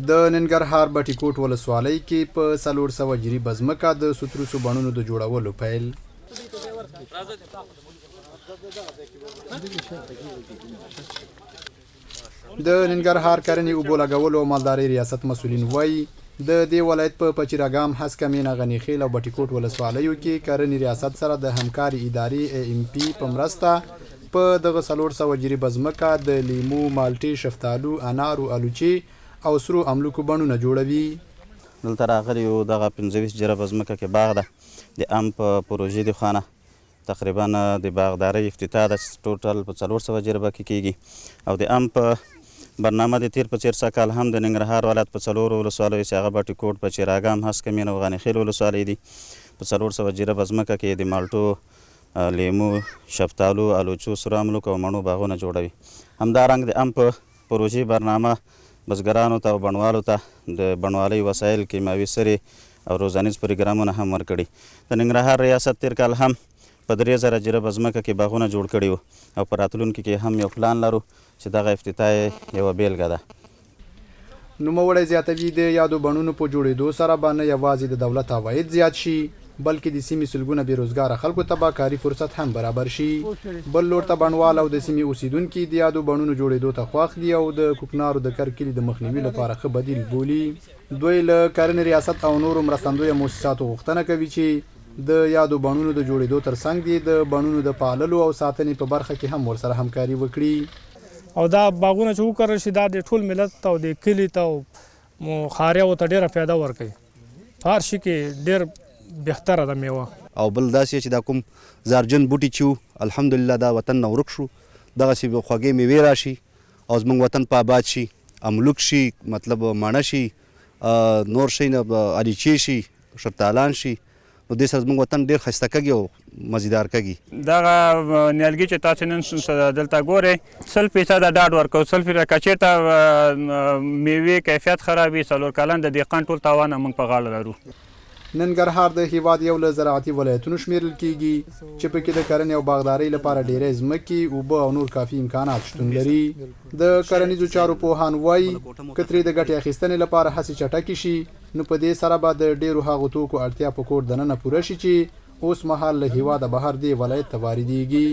د ننګرهار بټي کوټ ولسوالۍ کې په 400 جریبه ځمکه د ستروسو بڼونو د جوړولو پیل. د ننګرهار کرنې اوبو لګولو او مالدارۍ ریاست مسؤلین وایي د دې ولایت په پچیراګام، هسکه، مینا، غني خیل او بټي کوټ ولسوالیو کې کرنې ریاست سره د همکاري ادارې AMP په مرسته په دغه 400 جریبه ځمکه د لیمو، مالټې، شفتالو، انارو، الوچې او سرو املوکو بڼونه جوړوي. دلته راغلي یو دغه 25 جریبه ځمکه کې باغ ده د ام په پروژې د خانه تقریبا د باغدارۍ افتتاح د ټوټل په 400 جریبه کې کیږي او د ام په برنامه د تیر په 400 کال هم د ننګرهار ولایت په 4 ولسوالیو چې هغه بټي کوټ، پچیراګام، هسکه، مینا او غني خیل ولسوالۍ دي په 400 جریبه ځمکه کې د مالټو، لیمو، شفتالو، الوچو، سرو املوکو او مڼو باغونه جوړوي. همدارنګ د ام په پروژې برنامه بزګرانو ته او بڼوالو ته د بڼوالۍ وسایل، کیمیاوي سرې او روزانیز پروګرامونه هم ورکړي. د ننګرهار ریاست تیر کال هم په 3000 جریبه ځمکه کې باغونه جوړ کړي وو او په راتلونکي کې هم یو پلان لرو چې دغه افتتاح یوه بیلګه ده. نوموړی زیاتوي د یادو بڼونو په جوړېدو سره به نه یوازې د دولت عواید زیات شي بلکې د سیمې سلګونه بېروزګاره خلکو ته به کاري فرصت هم برابر شي. بل لور ته بڼوال او د سیمې اوسیدونکي د یادو بڼونو جوړېدو ته خوښ دي او د کوکنارو د کرکیلي د مخنیوي لپاره ښه بدیل بولي. دوی له کرنې ریاست او نورو مرستندویه مؤسساتو غوښتنه کوي چې د یادو بڼونو د جوړېدو ترڅنګ دي د بڼونو د پاللو او ساتنې په برخه کې هم ورسره همکاري وکړي. او دا باغونه چې وکرل شي دا د ټول ملت ته او د کلي ته او خاریو ته ډېره فایده ورکوي. په هر شي کې ډېر بهتره ده میوه. او بل داسې چې دا کوم زارجن بوټي چې الحمدلله دا وطن نه ورک شو، دغسې خوږې میوې راشي او زموږ وطن په آباد شي، املوک شي، مطلب مڼه شي، نور شي نه الوچې شي، شفتالان شي، نو دې سره زموږ وطن ډېر ښایسته کېږي او مزیدار کېږي. دغه نیالګي چې تاسو نن دلته ګورئ 100% ډاډ ورکوي. 100% که چېرته میوې کیفیت خراب وي 4 کلن د دهقان ټول تاوان موږ په غاړه لرو. ننګرهار د هیواد یو له زراعتي ولایتونو شمیرل کیږي چې پکې د کرنې او باغدارۍ لپاره ډېرې ځمکې، اوبه او نور کافي امکانات شتون لري. د کرنیزو چارو پوهان وایي که ترې د ګټې اخیستنې لپاره هڅې چټکې شي نو په دې سره به د ډېرو هغو توکو اړتیا په کور دننه پوره شي چې اوس مهال له هیواده بهر دې ولایت ته واردېږي.